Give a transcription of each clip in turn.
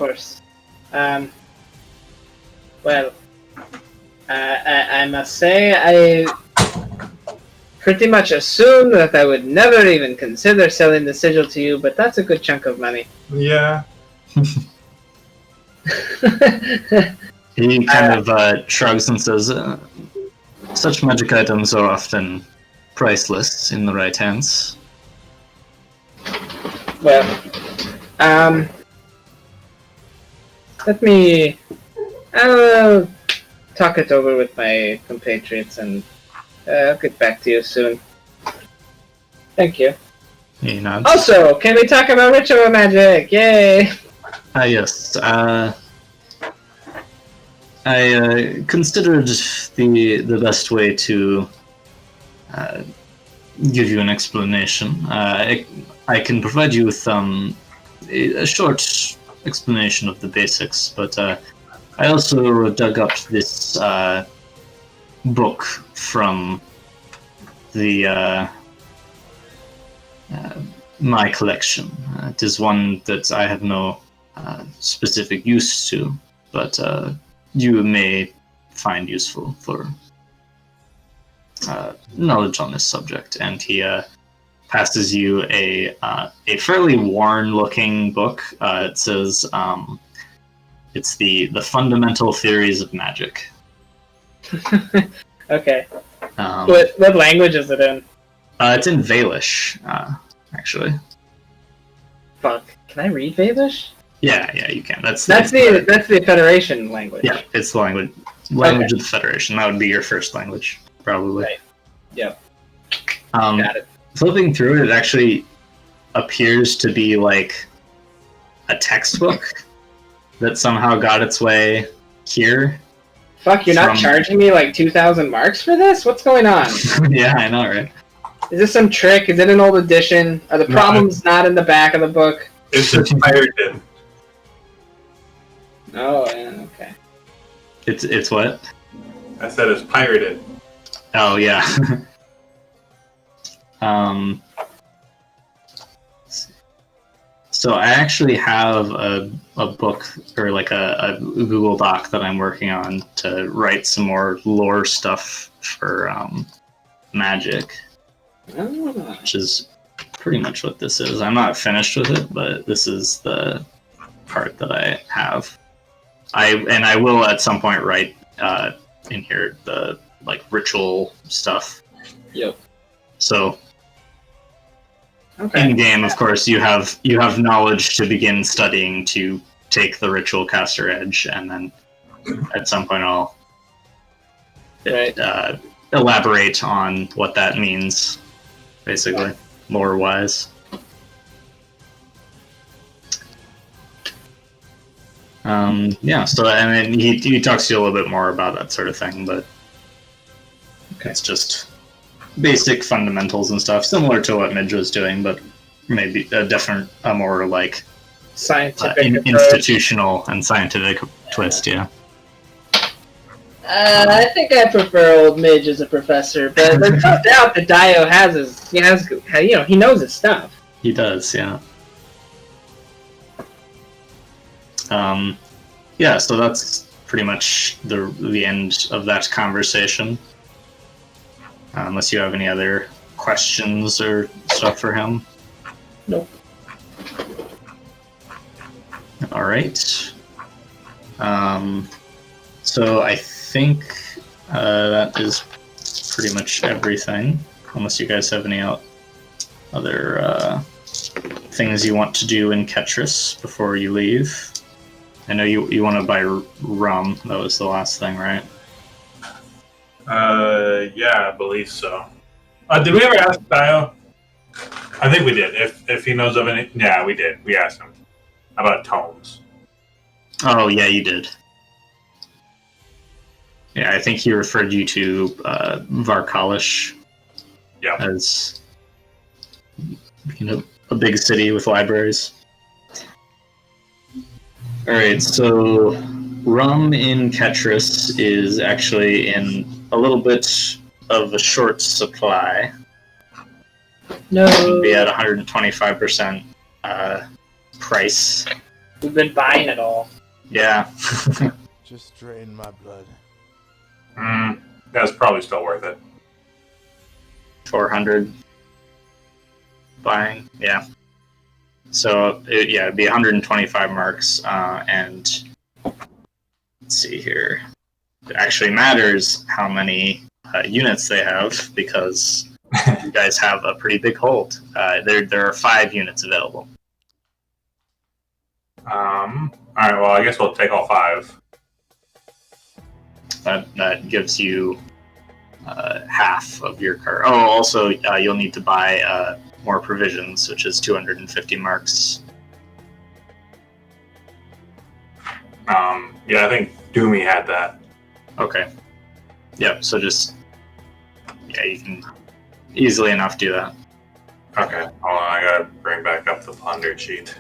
course. Well, I must say I pretty much assumed that I would never even consider selling the sigil to you, but that's a good chunk of money. Yeah. He kind of shrugs and says, such magic items are often priceless in the right hands. Well, I'll talk it over with my compatriots and I'll get back to you soon. Thank you. He nods. Also, can we talk about ritual magic? Yay! Yes. I considered the best way to give you an explanation. I can provide you with a short explanation of the basics, but I also dug up this book from the my collection. It is one that I have no specific use to, but you may find useful for knowledge on this subject. And he passes you a fairly worn-looking book. It says it's the Fundamental Theories of Magic. Okay. What language is it in? It's in Valish, actually. Fuck. Can I read Valish? Yeah, you can. That's the Federation language. Yeah, it's the language of the Federation. That would be your first language, probably. Right. Yep. Got it. Flipping through it, it actually appears to be like a textbook that somehow got its way here. Fuck, you're not charging me like 2,000 marks for this? What's going on? Yeah, I know, right? Is this some trick? Is it an old edition? Are the problems not in the back of the book? It's just pirated. Oh, yeah, okay. It's what? I said it's pirated. Oh, yeah. So I actually have a book, or like a Google Doc that I'm working on to write some more lore stuff for magic, which is pretty much what this is. I'm not finished with it, but this is the part that I have. I will at some point write in here the like ritual stuff. Yep. So in game, of course, you have knowledge to begin studying to take the ritual caster edge, and then at some point I'll elaborate on what that means, basically, lore-wise. So I mean, he talks to you a little bit more about that sort of thing, but it's just basic fundamentals and stuff, similar to what Midge was doing, but maybe a more like scientific, institutional and scientific twist. Yeah. I think I prefer old Midge as a professor, but there's no doubt that Dio he knows his stuff. He does, yeah. So that's pretty much the end of that conversation. Unless you have any other questions or stuff for him. Nope. All right. So I think that is pretty much everything. Unless you guys have any other things you want to do in Ketris before you leave. I know you want to buy rum. That was the last thing, right? Yeah, I believe so. Did we ever ask Dio? I think we did. If he knows of any, yeah, we did. We asked him about tomes. Oh yeah, you did. Yeah, I think he referred you to Varkalish. Yeah. As a big city with libraries. All right, so rum in Ketris is actually in a little bit of a short supply. No. It would be at 125% price. We've been buying it all. Yeah. Just drain my blood. That's probably still worth it. 400 buying. Yeah. So it'd be 125 marks, and let's see here. It actually matters how many units they have because you guys have a pretty big hold. There are 5 units available. All right. Well, I guess we'll take all 5. That gives you half of your car. Oh, also you'll need to buy more provisions, which is 250 marks. Yeah, I think Doomy had that. Okay. Yep. So just you can easily enough do that. Okay. Hold on. I gotta bring back up the plunder sheet.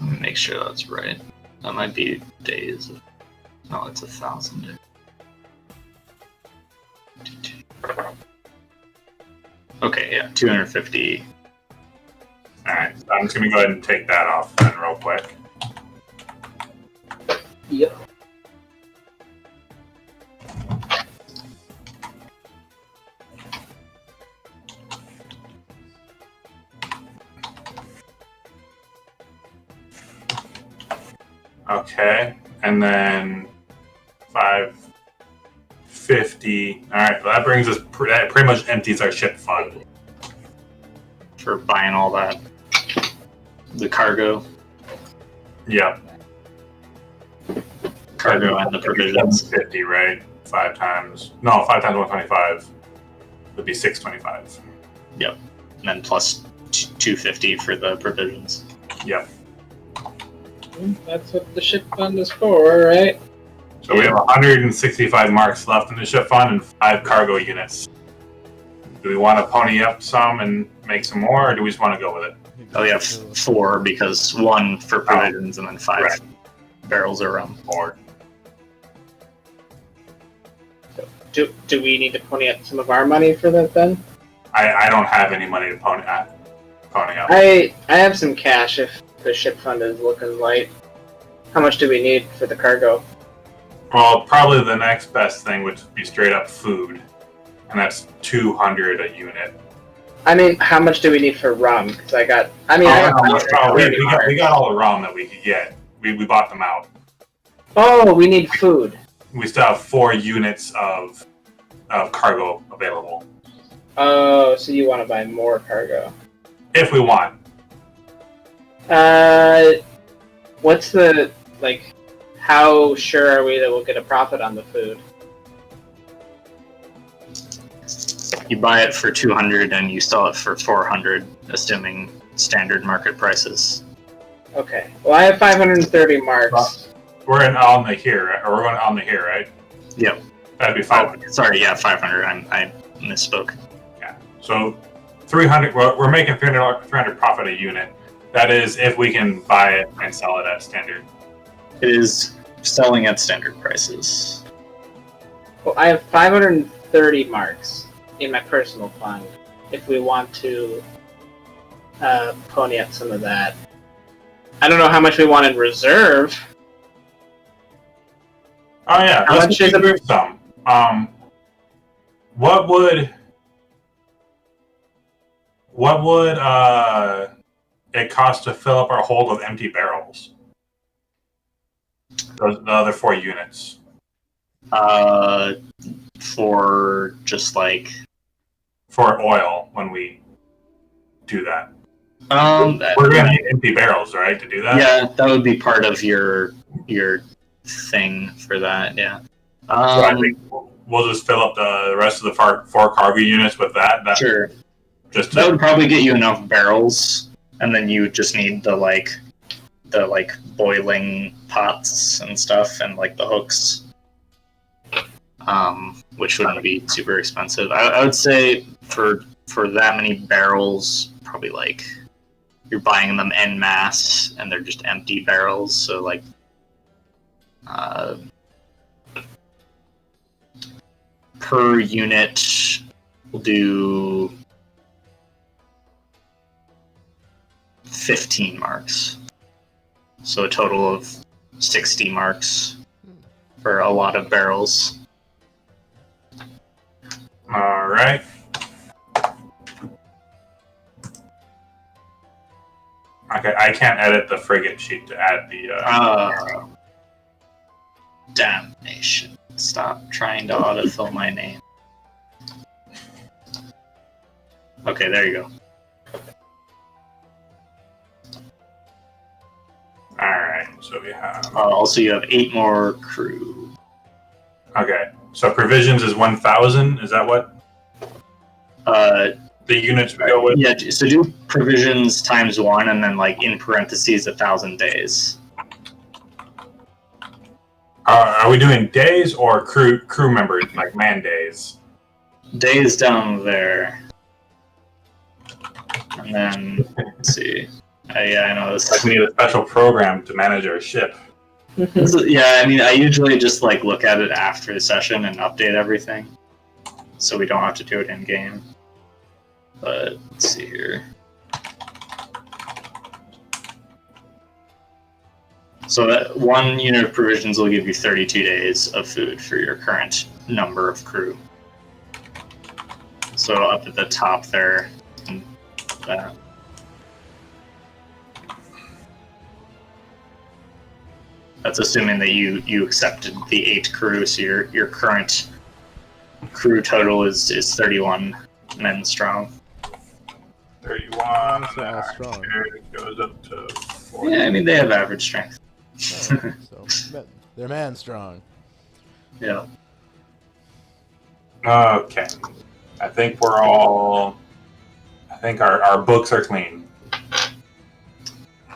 Let me make sure that's right. That might be days. No, it's 1,000. Okay, yeah, 250. All right. So I'm just gonna go ahead and take that off then real quick. Yep. Okay, and then 550. All right, well, that brings us that pretty much empties our ship fund. For buying all that. The cargo. Yep. Cargo and the provisions. 50, right? 5 times 125 would be 625. Yep. And then plus 250 for the provisions. Yep. That's what the ship fund is for, right? So we have 165 marks left in the ship fund and 5 cargo units. Do we want to pony up some and make some more, or do we just want to go with it? Oh, yeah, 4 because 1 for provisions and then 5 right. barrels of rum. 4. Do we need to pony up some of our money for that then? I don't have any money to pony up. I have some cash if the ship fund is looking light. How much do we need for the cargo? Well, probably the next best thing would be straight up food, and that's 200 a unit. I mean, how much do we need for rum? Because we got all the rum that we could get. We bought them out. Oh, we need food. We still have 4 units of cargo available. Oh, so you want to buy more cargo? If we want. What's the, how sure are we that we'll get a profit on the food? You buy it for 200 and you sell it for 400, assuming standard market prices. Okay. Well, I have 530 marks. We're going on the here, right? Yep. That'd be 500. Oh, sorry, yeah, 500. I misspoke. Yeah. So 300. We're making 300 profit a unit. That is if we can buy it and sell it at standard. It is selling at standard prices. Well, I have 530 marks in my personal fund. If we want to pony up some of that, I don't know how much we want in reserve. Oh yeah, how let's much is reserve some. What would it cost to fill up our hold with empty barrels? The other 4 units. For just for oil when we do that. We're gonna need empty barrels, right, to do that? Yeah, that would be part of your thing for that. Yeah. So I think we'll just fill up the rest of the 4 cargo units with that. Sure. That would probably get you enough barrels, and then you just need the boiling pots and stuff, and the hooks. Which wouldn't be super expensive. I would say for that many barrels, probably you're buying them en masse, and they're just empty barrels. So per unit, we'll do 15 marks. So a total of 60 marks for a lot of barrels. All right. Okay, I can't edit the frigate sheet to add the. Damnation. Stop trying to autofill my name. Okay, there you go. All right, so we have. Also, you have 8 more crew. Okay, so provisions is 1,000. Is that what the units we go with? Yeah, so do provisions times 1 and then, like, in parentheses, 1,000 days. Are we doing days or crew members, like man days? Days down there. And then, let's see. Yeah, I know this. Like we need a special program to manage our ship. Yeah, I mean, I usually just like look at it after the session and update everything, so we don't have to do it in game. But let's see here. So that 1 unit of provisions will give you 32 days of food for your current number of crew. So up at the top there, and that. That's assuming that you accepted the 8 crew, so your current crew total is 31 men strong. 31. That's not strong. It goes up to 40. Yeah, I mean they have average strength. So they're man strong. Yeah. Okay. I think we're all. I think our books are clean.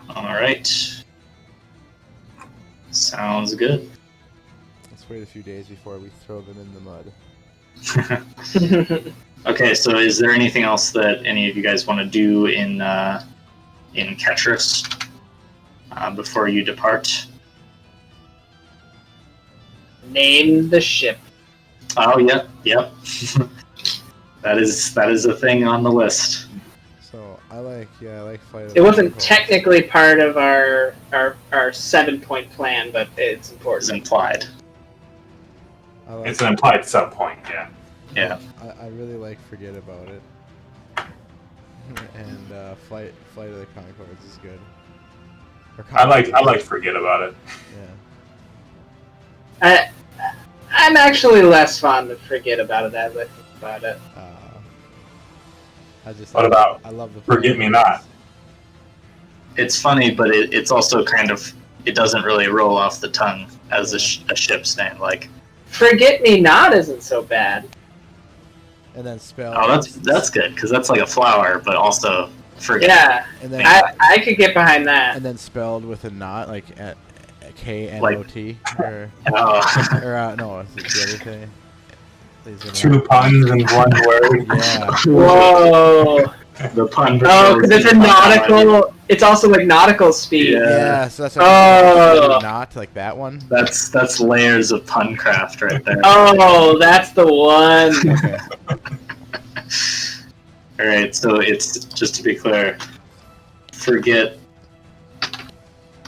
All right. Sounds good. Let's wait a few days before we throw them in the mud. Okay, so is there anything else that any of you guys want to do in Ketris before you depart? Name the ship. Oh, yep. That is a thing on the list. So I like Flight of It the wasn't Conchords. technically part of our 7-point plan, but it's It's important. implied. I like, It's an implied sub point, yeah. Yeah. I really like Forget About It. And Flight of the Conchords is good. Or I Conchords. like forget about it. Yeah. I'm actually less fond of Forget About It as I think about it. What about I love the Forget Me Not? It's funny, but it's also kind of, it doesn't really roll off the tongue as a ship's name. Like, Forget Me Not isn't so bad. And then spell. oh, that's good because that's like a flower, but also forget. Yeah, And then I could get behind that. and then spelled with a knot, like at KNOT or Oh. or no, is it the other thing? Please don't 2 puns in 1 word. Yeah. Whoa! The pun. Oh, because it's a nautical. It's also like nautical speed. Yeah. Yeah, so that's what Oh. not like that one. That's layers of pun craft right there. Oh, that's the one. Okay. All right, so it's just to be clear, forget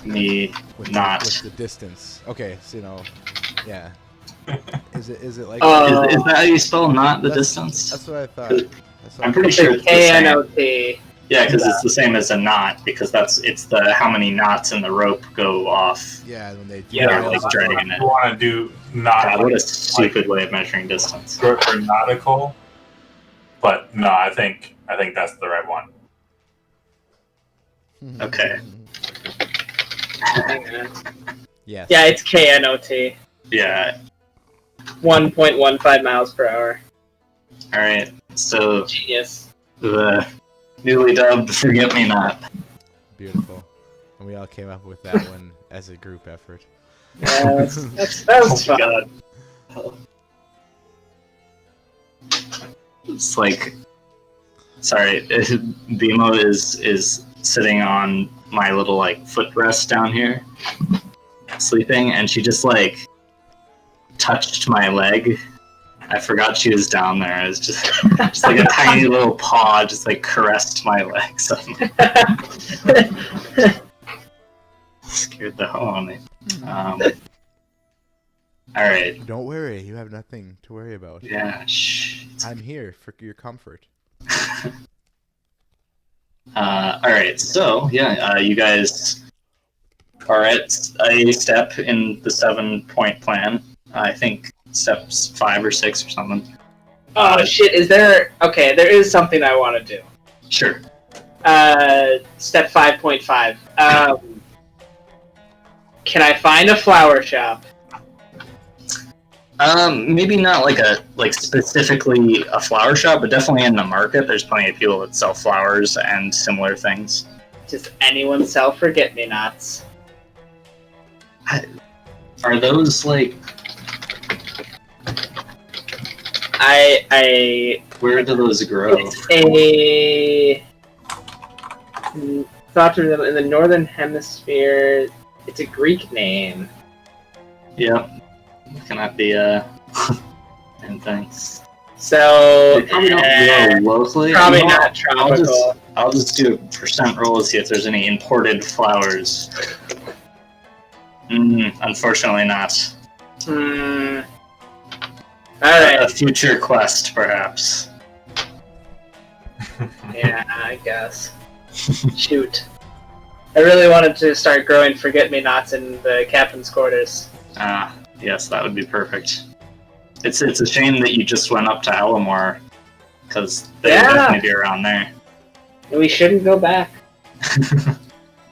me With not. with the distance. Okay, so yeah. Is it like Is that how you spell not the That's- distance? that's what I thought. I'm pretty sure it's the same. KNOT. Yeah, because it's the same as a knot, because it's the how many knots in the rope go off. Yeah, when they Yeah, derail like it. dragging it. You want to do not God, what a stupid way of measuring distance. for nautical, but no, I think that's the right one. Okay. Yes. Yeah, it's KNOT. Yeah. 1.15 miles per hour. All right. So Genius. the newly dubbed "Forget Me Not." Beautiful. And we all came up with that one as a group effort. Yeah, that was Oh my fun. God. It's like, sorry, Bimo is sitting on my little like footrest down here, sleeping, and she just like touched my leg. I forgot she was down there. It was just like a tiny little paw, just like caressed my leg. So scared the hell out of me. Alright. Don't worry, you have nothing to worry about. Yeah, shh. I'm here for your comfort. Alright, so, yeah, you guys are at a step in the 7-point plan. I think steps 5 or 6 or something. Oh shit, is there... Okay, there is something I want to do. Sure. Step 5.5. Can I find a flower shop? Maybe not like specifically a flower shop, but definitely in the market. There's plenty of people that sell flowers and similar things. Does anyone sell forget-me-nots? Are those like? Where do those grow? It's thought to them in the northern hemisphere. It's a Greek name. Yep. Looking at the and things. So They probably don't grow locally. probably not tropical. I'll just do a percent roll to see if there's any imported flowers. Unfortunately not. Alright. A future quest, perhaps. Yeah, I guess. Shoot. I really wanted to start growing forget-me-nots in the captain's quarters. Yes, that would be perfect. It's a shame that you just went up to Alamore, because they're definitely be around there. We shouldn't go back.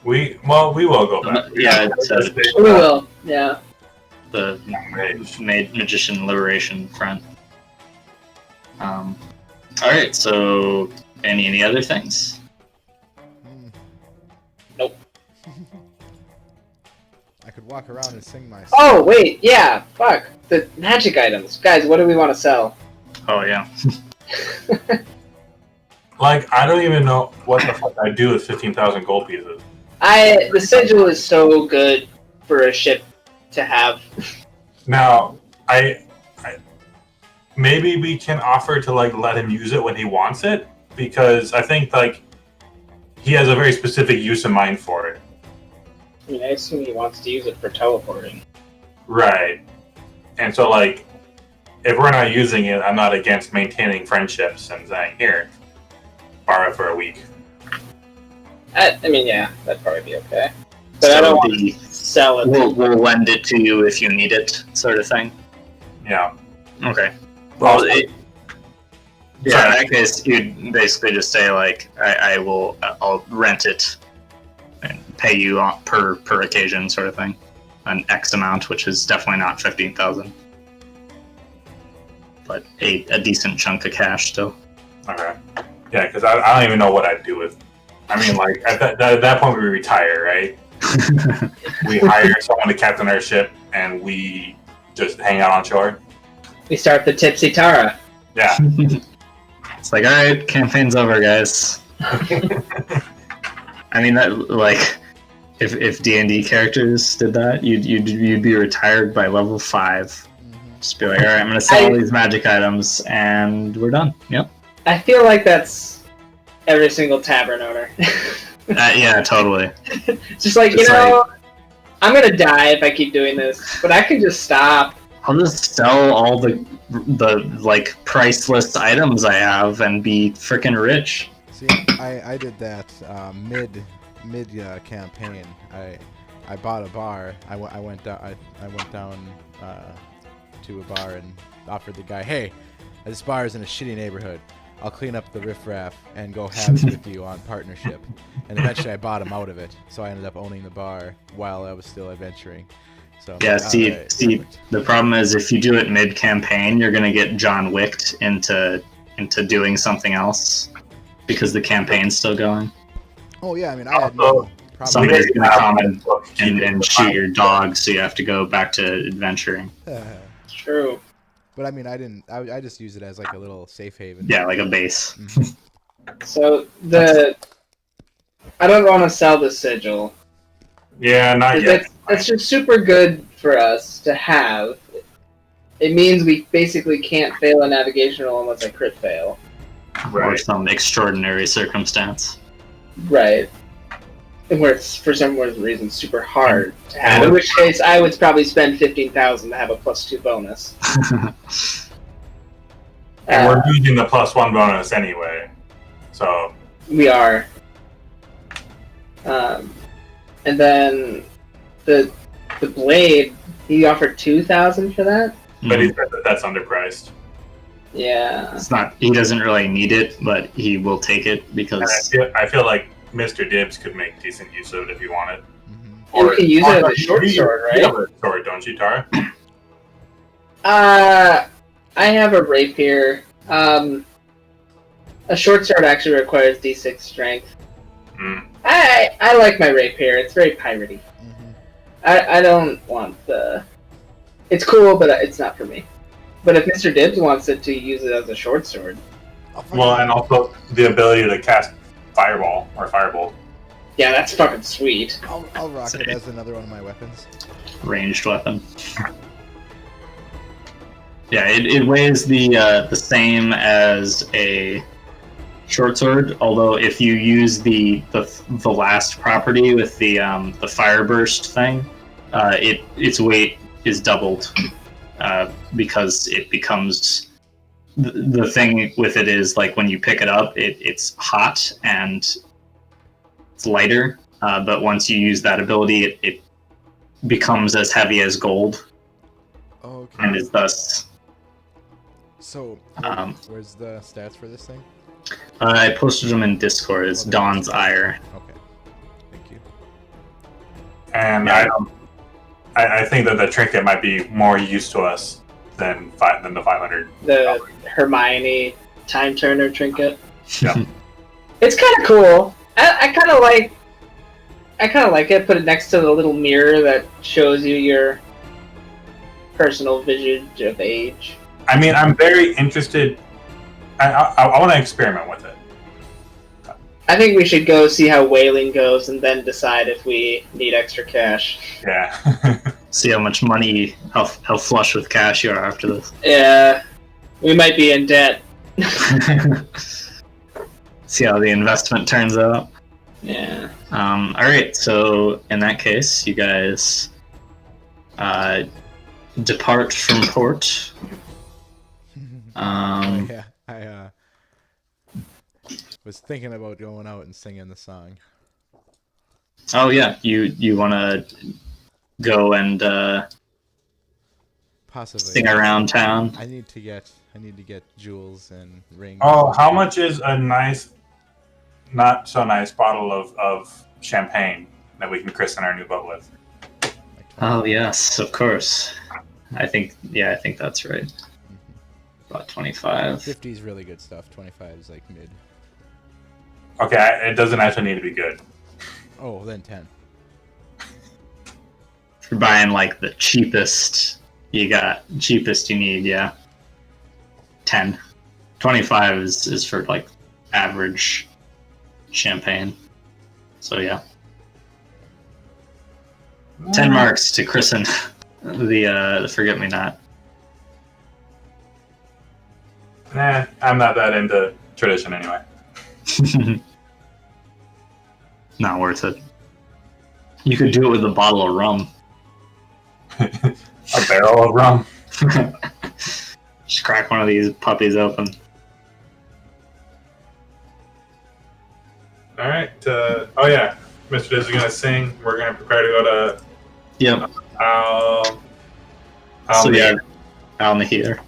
We will go back. Yeah, We will, yeah. The Magician Liberation Front. Alright, so any other things? Nope. I could walk around and sing my song. Oh, wait, yeah, fuck. The magic items. Guys, what do we want to sell? Oh, yeah. Like, I don't even know what the fuck I'd do with 15,000 gold pieces. The sigil is so good for a ship to have. Now, I maybe we can offer to like let him use it when he wants it, because I think like he has a very specific use in mind for it. I mean, I assume he wants to use it for teleporting. Right. And so like, if we're not using it, I'm not against maintaining friendships and saying, here, borrow it for a week. I mean, yeah, that'd probably be okay. But I don't want to sell it. We'll lend it to you if you need it, sort of thing. Yeah. Okay. Well, in that case, you'd basically just say like, I'll rent it and pay you per occasion, sort of thing, an X amount, which is definitely not 15,000, but a decent chunk of cash still. Okay. Yeah, because I don't even know what I'd do with. I mean, like at that point we retire, right? We hire someone to captain our ship, and we just hang out on shore. We start the Tipsy Tara. Yeah. It's like, all right, campaign's over, guys. I mean, that like, if D&D characters did that, you'd be retired by level 5. Just be like, all right, I'm gonna sell all these magic items, and we're done. Yep. I feel like that's every single tavern owner. Yeah, totally. Just like, you know, I'm gonna die if I keep doing this, but I can just stop. I'll just sell all the like priceless items I have and be freaking rich. See, I did that mid campaign. I bought a bar. I went down to a bar and offered the guy, hey, this bar is in a shitty neighborhood. I'll clean up the riffraff and go halves with you on partnership. And eventually I bought him out of it, so I ended up owning the bar while I was still adventuring. So yeah, like, see, perfect. The problem is if you do it mid-campaign, you're gonna get John Wicked into doing something else because the campaign's still going. Oh yeah, I mean I had no problem. Somebody's gonna come and shoot your dog, so you have to go back to adventuring. True. But I mean, I just use it as like a little safe haven. Yeah, like a base. Mm-hmm. So I don't want to sell the sigil. Yeah, not yet. That's just super good for us to have. It means we basically can't fail a navigation roll unless I crit fail. Or some extraordinary circumstance. Right. where it's for some reason super hard to have. In which case, I would probably spend 15,000 to have a +2 bonus. And we're using the +1 bonus anyway, so we are. And then the blade, he offered 2,000 for that. but he said that that's underpriced. Yeah. It's not. He doesn't really need it, but he will take it And because I feel like Mr. Dibs could make decent use of it if he wanted. And you can use it as a short sword, right? You have a sword, don't you, Tara? I have a rapier. A short sword actually requires D6 strength. Mm. I like my rapier. It's very piratey. I don't want the... It's cool, but it's not for me. But if Mr. Dibs wants it to use it as a short sword... Well, and also the ability to cast Fireball or Firebolt. Yeah, that's fucking sweet. I'll rock it as another one of my weapons. ranged weapon. Yeah, it weighs the same as a short sword. Although if you use the last property with the fire burst thing, its weight is doubled because it becomes the thing with it is like when you pick it up, it's hot and it's lighter. But once you use that ability, it becomes as heavy as gold, Okay. and is thus. So, where's the stats for this thing? I posted them in Discord. It's Dawn's Ire. Okay. Thank you. And Yeah. I think that the trinket might be more used to us than the 500. The Hermione time turner trinket. Yeah. It's kind of cool. I kind of like it. Put it next to the little mirror that shows you your personal visage of age. I mean, I'm very interested. I want to experiment with it. I think we should go see how whaling goes and then decide if we need extra cash. Yeah. See how much money, how flush with cash you are after this. Yeah, we might be in debt. See how the investment turns out. Yeah. All right, so in that case, you guys depart from port. Yeah, I was thinking about going out and singing the song. Oh yeah, you want to go and Possibly sing around town? I need to get jewels and rings. Oh, how much is a nice, not so nice bottle of champagne that we can christen our new boat with? Oh yes, of course. I think that's right. About 25. 50 is really good stuff. 25 is like mid. Okay, it doesn't actually need to be good. Oh, then 10. If you're buying like the cheapest you need, yeah. 10. 25 is for like average champagne. So yeah. 10 marks to christen the Forget-Me-Not. Nah, I'm not that into tradition anyway. Not worth it. You could do it with a bottle of rum. A barrel of rum. Just crack one of these puppies open. All right. Oh yeah, Mr. Diz is gonna sing. We're gonna prepare to go to. Yep. Out on the heater.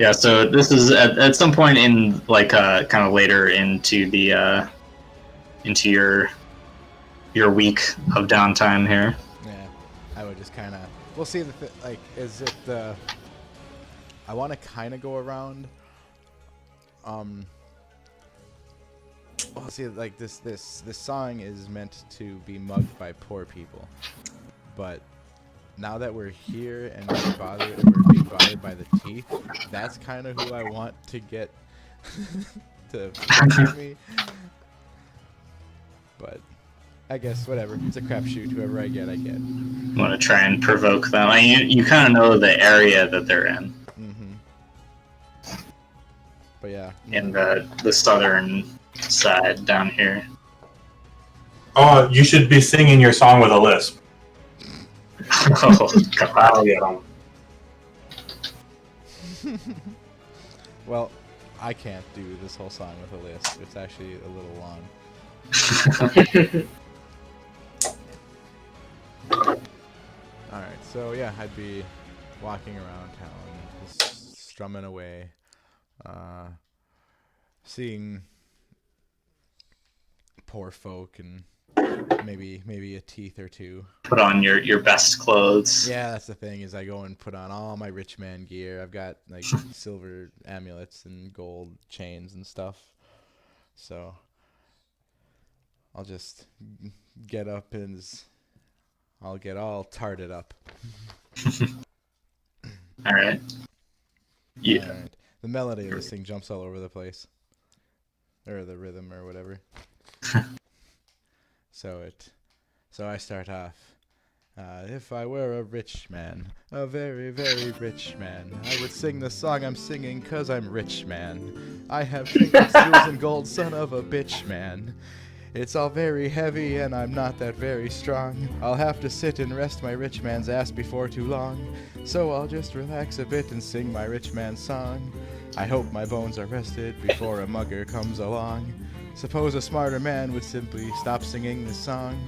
Yeah, so this is at some point in like kind of later into the into your week of downtime here. Yeah, I would just kind of. We'll see. Is it the? I want to kind of go around. Well, see, like this song is meant to be mugged by poor people, but now that we're here and we're being bothered by the teeth, that's kind of who I want to get to fuck with me. But I guess whatever. It's a crapshoot. Whoever I get, I get. Want to try and provoke them. I mean, you kind of know the area that they're in. Mm-hmm. But yeah. In the southern side down here. Oh, you should be singing your song with a lisp. Oh God. I'll get 'em. Well, I can't do this whole song with a lisp. It's actually a little long. Alright, so yeah, I'd be walking around town, just strumming away, seeing poor folk and maybe a teeth or two. Put on your best clothes. Yeah, that's the thing, is I go and put on all my rich man gear. I've got like silver amulets and gold chains and stuff. So I'll just get up and I'll get all tarted up. All right. Yeah. All right. The melody of this thing jumps all over the place. Or the rhythm or whatever. So I start off. If I were a rich man, a very, very rich man, I would sing the song I'm singing 'cause I'm rich, man. I have trinkets, jewels, and gold, son of a bitch, man. It's all very heavy and I'm not that very strong. I'll have to sit and rest my rich man's ass before too long. So I'll just relax a bit and sing my rich man's song. I hope my bones are rested before a mugger comes along. Suppose a smarter man would simply stop singing this song.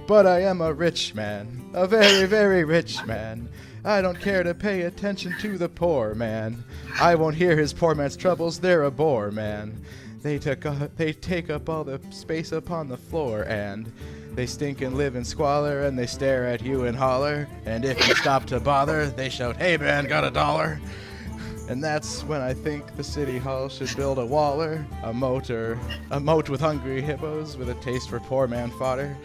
But I am a rich man, a very, very rich man. I don't care to pay attention to the poor man. I won't hear his poor man's troubles, they're a bore, man. They take up all the space upon the floor, and they stink and live in squalor, and they stare at you and holler. And if you stop to bother, they shout, "Hey man, got $1?" And that's when I think the city hall should build a waller, a moat with hungry hippos with a taste for poor man fodder.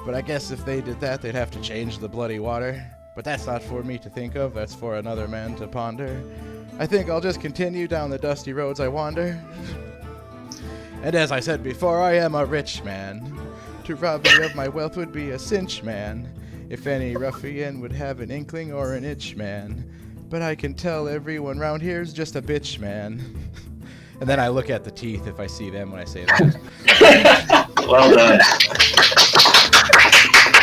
But I guess if they did that, they'd have to change the bloody water. But that's not for me to think of, that's for another man to ponder. I think I'll just continue down the dusty roads I wander. And as I said before, I am a rich man. To rob me of my wealth would be a cinch, man. If any ruffian would have an inkling or an itch, man. But I can tell everyone round here's just a bitch, man. And then I look at the teeth if I see them when I say that. Well done.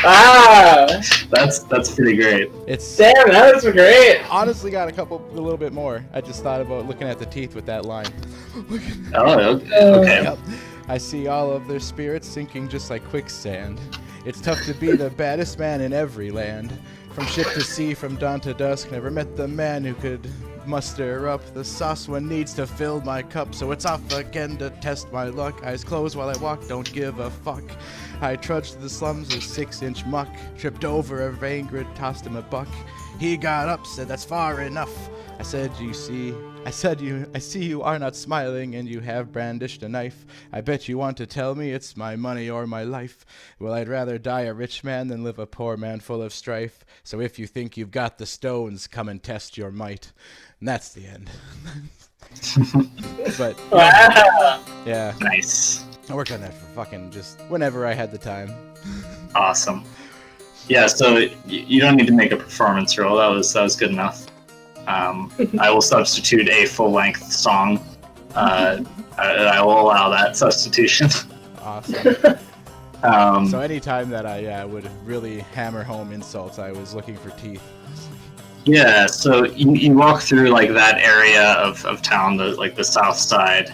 Ah! That's pretty great. It's Damn, that was great! honestly got a little bit more. I just thought about looking at the teeth with that line. Oh, okay. Yep. I see all of their spirits sinking just like quicksand. It's tough to be the baddest man in every land. From ship to sea, from dawn to dusk, never met the man who could muster up the sauce one needs to fill my cup. So it's off again to test my luck. Eyes closed while I walk, don't give a fuck. I trudged through the slums of 6-inch muck, tripped over a vagrant, tossed him a buck. He got up, said that's far enough. I said I see you are not smiling and you have brandished a knife. I bet you want to tell me it's my money or my life. Well, I'd rather die a rich man than live a poor man full of strife. So if you think you've got the stones, come and test your might. And that's the end. But Wow! yeah, Nice. I worked on that for fucking just whenever I had the time. Awesome. Yeah, so you don't need to make a performance roll. That was good enough. I will substitute a full-length song. I will allow that substitution. Awesome. Um, So anytime that I would really hammer home insults, I was looking for teeth. yeah, so you walk through like that area of town, the south side,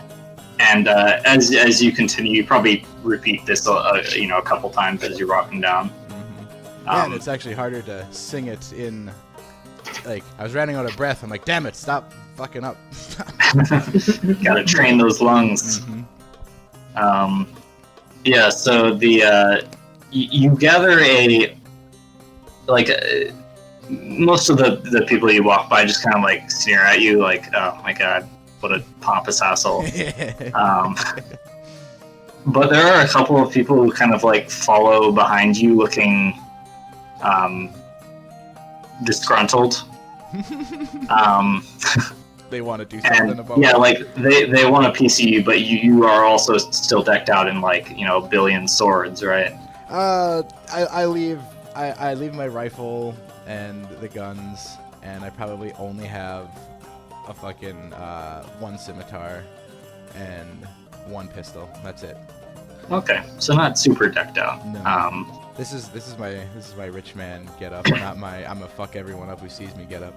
and as you continue, you probably repeat this a couple times as you're walking down. Yeah, and it's actually harder to sing it in. Like, I was running out of breath. I'm like, damn it, stop fucking up. Gotta train those lungs. Mhm. Yeah, so you gather most of the people you walk by just kind of like sneer at you, like, oh my god, what a pompous asshole. But there are a couple of people who kind of like follow behind you looking disgruntled. They want to do something And about yeah, it. like they want a piece of you, but you are also still decked out in like a billion swords, right? I leave my rifle and the guns, and I probably only have a fucking one scimitar and one pistol. That's it. Okay, so not super decked out. No. This is my rich man get up, not my I'm a fuck everyone up who sees me get up.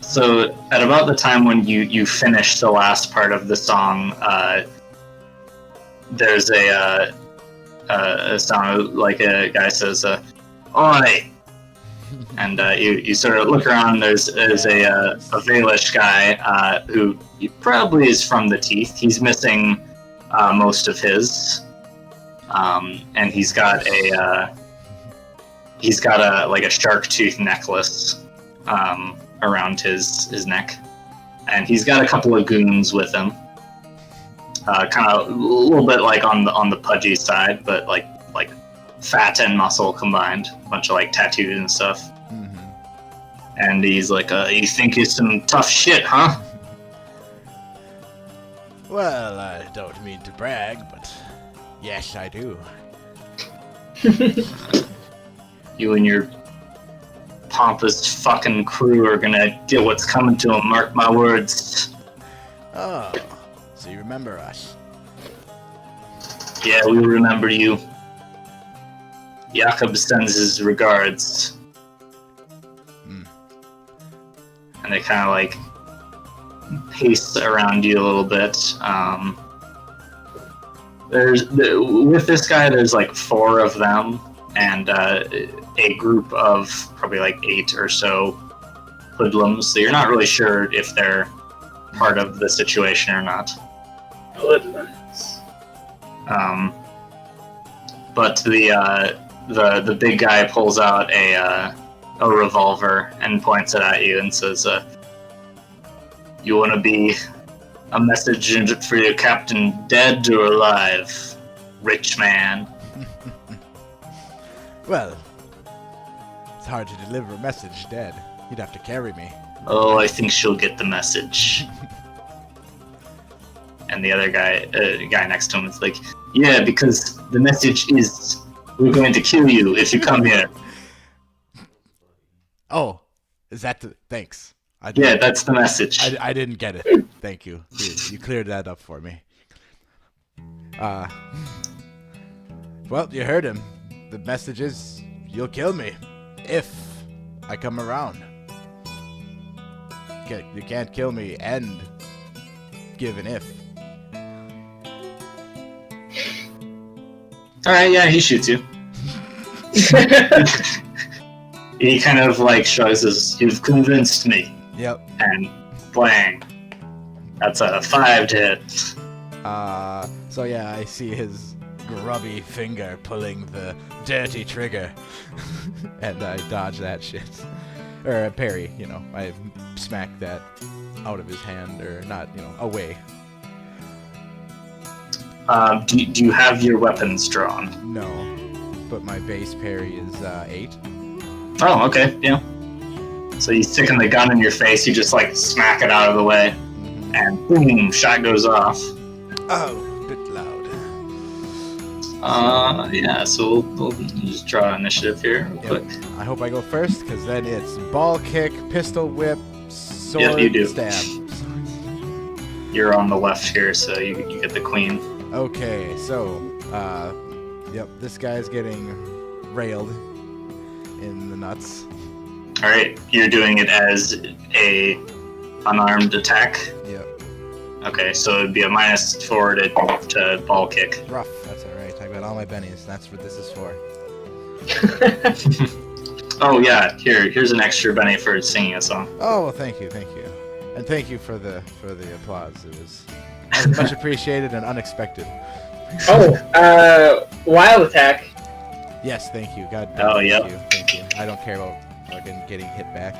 So at about the time when you finish the last part of the song, there's a sound like a guy says, "Oi!" And you sort of look around. There's a Valish guy who probably is from the Teeth. He's missing most of his, and he's got a like a shark tooth necklace around his neck, and he's got a couple of goons with him. Kind of a little bit like on the pudgy side, but like fat and muscle combined, a bunch of like tattoos and stuff. Mm-hmm. And he's like, "You think you're some tough shit, huh?" Well, I don't mean to brag, but yes, I do. You and your pompous fucking crew are gonna get what's coming to them. Mark my words. Oh, so you remember us? Yeah, we remember you. Jakob sends his regards. And they kind of like pace around you a little bit. With this guy, there's like 4 of them, and a group of probably like 8 or so hoodlums. So you're not really sure if they're part of the situation or not. Hoodlums. But the big guy pulls out a revolver and points it at you and says, "You want to be a message for your captain, dead or alive, rich man?" Well, it's hard to deliver a message dead. You'd have to carry me. "Oh, I think she'll get the message." And the other guy next to him is like, "Yeah, because the message is, we're going to kill you if you come here." Oh, is that the... Thanks. Yeah, that's the message. I didn't get it. Thank you. You cleared that up for me. Well, you heard him. The message is, you'll kill me. If I come around. You can't kill me and give an if. Alright, yeah, he shoots you. He kind of like shrugs his, "You've convinced me." Yep. And blang. That's a 5 to hit. So yeah, I see his grubby finger pulling the dirty trigger. And I dodge that shit. Or parry, I smack that out of his hand, or not, away. Do you have your weapons drawn? No, but my base parry is 8. Oh, okay, yeah. So you sticking the gun in your face, you just like smack it out of the way, and boom, shot goes off. Oh, a bit loud. Yeah, so we'll just draw initiative here real quick. I hope I go first, because then it's ball kick, pistol whip, sword, Yep, you do. stab. You're on the left here, so you get the queen. Okay, so, yep, this guy's getting railed in the nuts. Alright, you're doing it as a unarmed attack? Yep. Okay, so it'd be a -4 to ball kick. Rough, that's alright. I got all my bennies, that's what this is for. Oh yeah, here's an extra Benny for singing a song. Oh, well, thank you. And thank you for the applause. It was much appreciated and unexpected. Oh, wild attack. Yes, thank you. God Oh, thank yep. you. Thank you. I don't care about fucking getting hit back.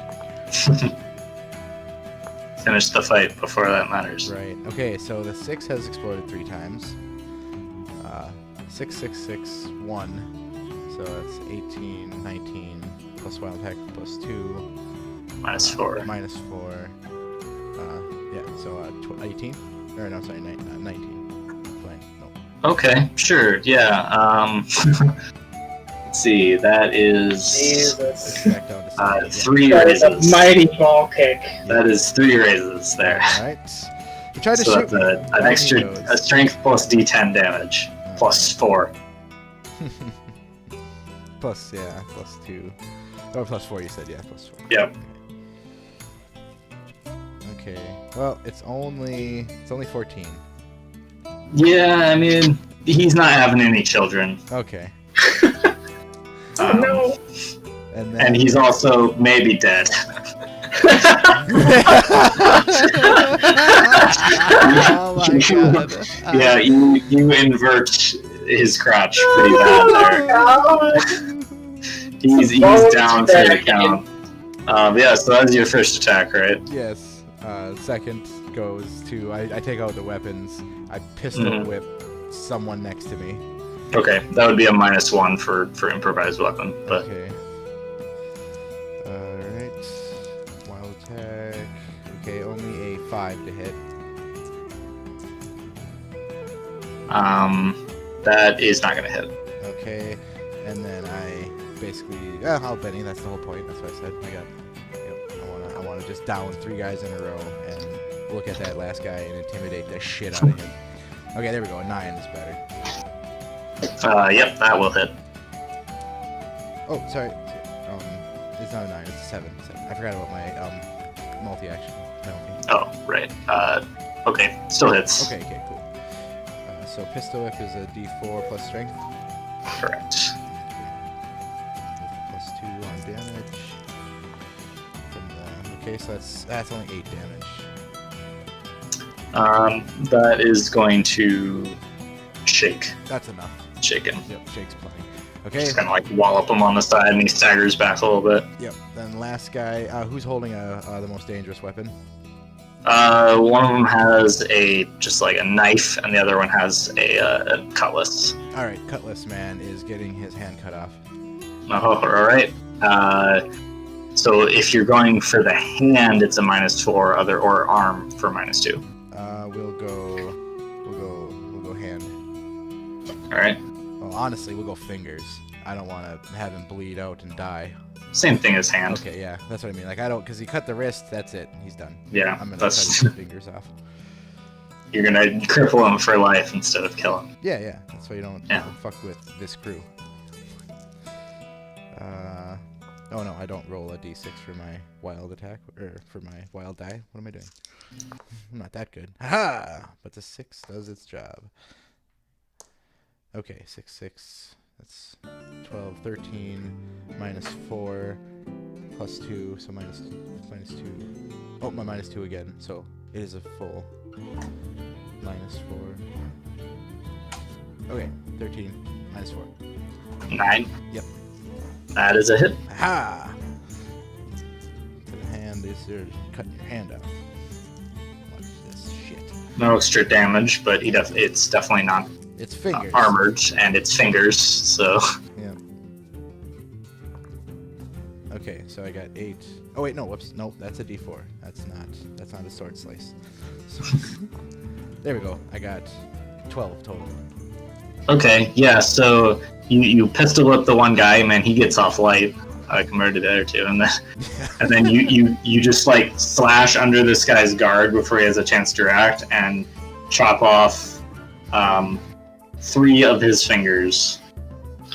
Finish the fight before that matters. Right. Okay, so the 6 has exploded 3 times. 6, 6, 6, 1. So that's 18, 19, plus wild attack, plus 2. -4. -4. Yeah, so 18? Or no, sorry, 19. Blank, no. Okay, sure, yeah. Let's see, that is Jesus. Back down to 3 That is a raises. mighty ball kick. That is 3 raises there. Alright. You tried to So shoot that's me. an extra Down he a goes. strength plus D10 damage. +4. Plus 2. Or +4, you said, yeah, +4. Yep. Okay. Well, it's only 14. Yeah, I mean, he's not having any children. Okay. No. And then And he's also maybe dead. Oh my god. Yeah, you invert his crotch pretty bad there. He's down for the count. Yeah, so that's your first attack, right? Yes. Second goes to I take out the weapons. I pistol whip someone next to me. Okay, that would be a -1 for improvised weapon, but Okay. Alright. Wild attack. Okay, only a 5 to hit. that is not gonna hit. Okay. And then I basically I'll Benny, that's the whole point. That's what I said. I wanna just down 3 guys in a row and look at that last guy and intimidate the shit out of him. Okay, there we go. A 9 is better. Yep, that will hit. Oh, sorry. It's not a 9. It's a 7. I forgot about my multi-action penalty. Oh, right. Okay, still hits. Okay, cool. So pistol whip is a D4 plus strength. Correct. +2 on damage. Okay, so that's only 8 damage. That is going to shake. That's enough. Shake him. Yep, shake's plenty. Okay. Just kind of like wallop him on the side, and he staggers back a little bit. Yep. Then last guy, who's holding the most dangerous weapon? One of them has just like a knife, and the other one has a cutlass. All right, Cutlass Man is getting his hand cut off. Oh, all right. So if you're going for the hand, it's a -4. Or arm for -2. We'll go hand. All right. Well, honestly, we'll go fingers. I don't want to have him bleed out and die. Same thing as hand. Okay, yeah, that's what I mean. Like, I don't, because he cut the wrist, that's it. He's done. Yeah, I'm going to cut that's his fingers off. you're gonna cripple him for life instead of kill him. Yeah, that's why you don't fuck with this crew. Oh no, I don't roll a d6 for my wild attack, or for my wild die. What am I doing? I'm not that good. Ha! But the 6 does its job. Okay, 6. That's 12, 13, -4, +2, so minus 2. Oh, my -2 again, so it is a full -4. Okay, 13, -4. 9. Yep. That is a hit. Aha! To the hand, they're cutting your hand off. Watch this shit. No extra damage, but it's definitely not It's fingers. armored, and it's fingers, so... Yeah. Okay, so I got 8. Oh wait, no, whoops, nope, that's a D4. That's not a sword slice. So, there we go. I got 12 total. Okay, yeah, so you pistol whip the one guy, man, he gets off light compared to the other two, and then you just like slash under this guy's guard before he has a chance to react, and chop off 3 of his fingers,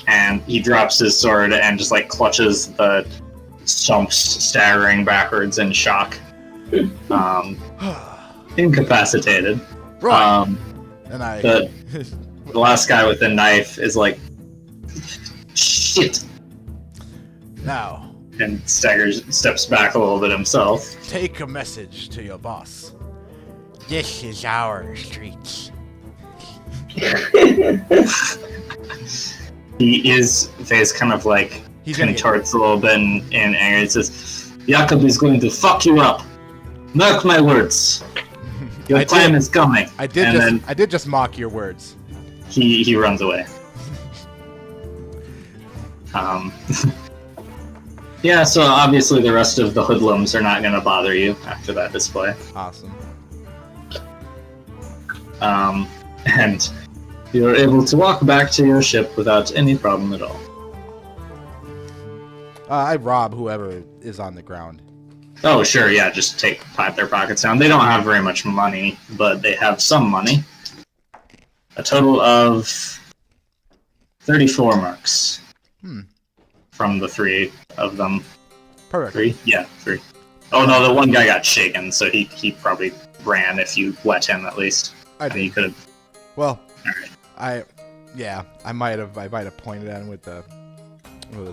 and he drops his sword and just like clutches the stumps, staggering backwards in shock, incapacitated. Right. And I. The last guy with the knife is like, shit, Now, and steps back a little bit himself. take a message to your boss. This is our streets. His face kind of like He's gonna contorts a little bit in anger. It says, Jakob is going to fuck you up. Mark my words. Your time is coming. I did just mock your words. He runs away. Yeah, so obviously the rest of the hoodlums are not going to bother you after that display. Awesome. And you're able to walk back to your ship without any problem at all. I rob whoever is on the ground. Oh, sure, yeah, just pat their pockets down. They don't have very much money, but they have some money. A total of 34 marks. Hmm. From the 3 of them. Perfect. 3? Yeah, 3. Oh no, the one guy got shaken, so he probably ran if you let him at least. I mean, you did. could have. Well, Alright. I might have pointed at him with a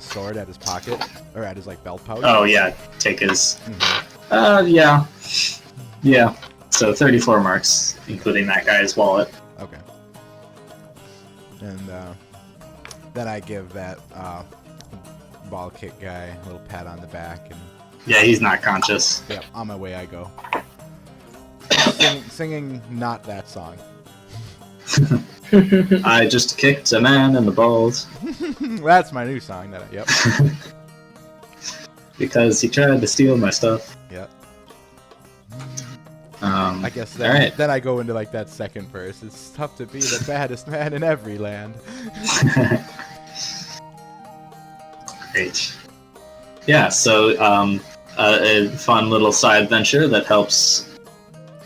sword at his pocket or at his like belt pouch. Oh yeah, take his. Mhm. Yeah. Yeah. So 34 marks, including that guy's wallet. Okay. And then I give that ball kick guy a little pat on the back, and Yeah, he's not conscious. yep, on my way I go. Singing not that song. I just kicked a man in the balls That's my new song. Yep. because he tried to steal my stuff. Yep. I I guess then I go into like that second verse. It's tough to be the baddest man in every land. Great. Yeah, so a fun little side venture that helps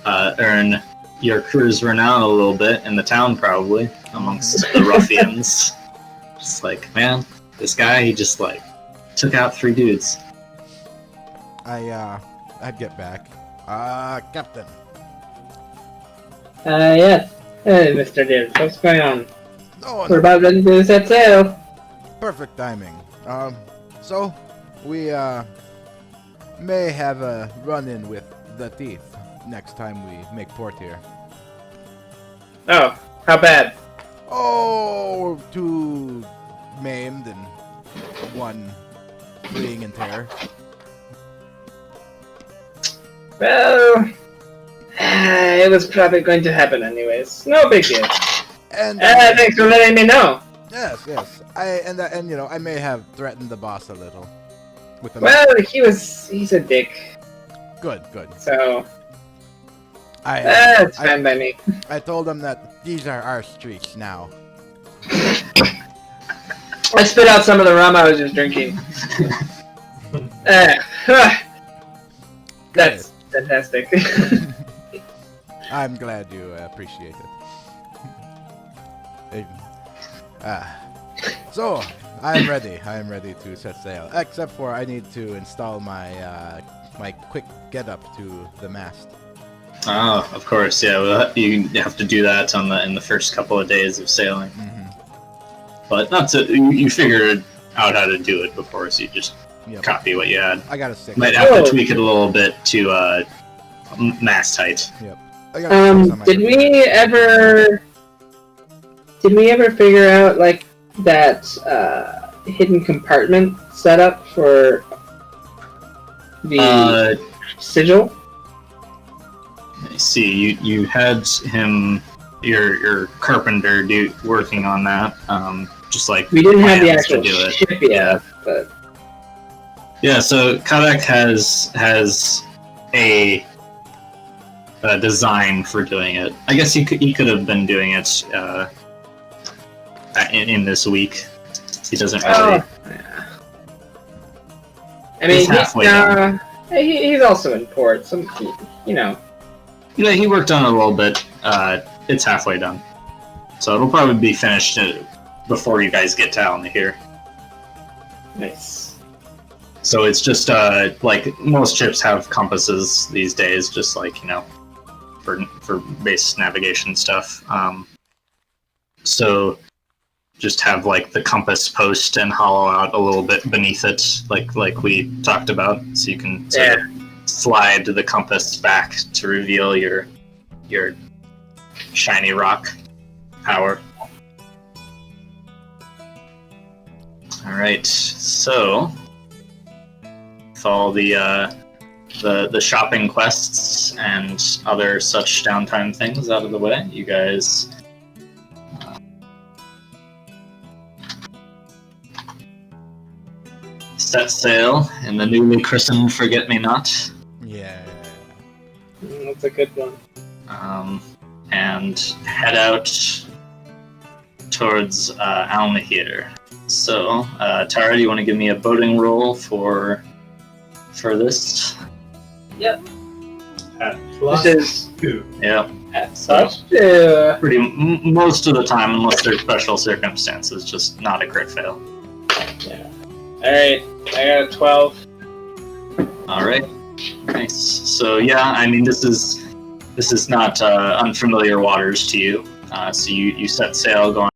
earn your crew's renown a little bit in the town, probably, amongst the ruffians. Just like, man, this guy, he just like took out 3 dudes. I'd get back. Captain. Yes. Hey, Mr. Dibbs, what's going on? Oh, We're about ready to set sail. perfect timing. So we may have a run-in with the thief next time we make port here. Oh, how bad? Oh, 2 maimed and 1 fleeing in terror. Well, it was probably going to happen anyways. No big deal. And Thanks for letting me know. yes. And you know, I may have threatened the boss a little with a Well, he's a dick, good. so I it's fine by me. I told him that these are our streets now. I spit out some of the rum I was just drinking. That's fantastic. I'm glad you appreciate it. So I'm ready. To set sail. Except for I need to install my my quick get up to the mast. Oh, of course, yeah. Well, you have to do that in the first couple of days of sailing. But not to you figured out how to do it before, so you just copy what you had. I got a 6. Might have to tweak it a little bit to mast height. Yep. I got a 6 on my Did we ever figure out like that hidden compartment setup for the sigil? Let me see. You had him, your carpenter, working on that. Just like We didn't have the plans actual to do it. ship yet, but Yeah. So Kadak has a design for doing it. I guess he could have been doing it in this week. He doesn't really. yeah. I mean, He's halfway done. He's also in port, so you know. Yeah, he worked on it a little bit. It's halfway done, so it'll probably be finished before you guys get down here. Nice. So it's just like most ships have compasses these days, just like for base navigation stuff. So just have like the compass post and hollow out a little bit beneath it, like we talked about, so you can sort of slide the compass back to reveal your shiny rock power. All right, so with all the shopping quests and other such downtime things out of the way, you guys set sail in the newly christened Forget-Me-Not. Yeah. That's a good one. And head out towards Almahir. So, Tara, do you want to give me a boating roll for this? Yep. At This is +2. Yep. Such to. Most of the time, unless there's special circumstances, just not a crit fail. Yeah. Alright, I got a 12. Alright. Nice. So yeah, I mean this is not unfamiliar waters to you. So you set sail going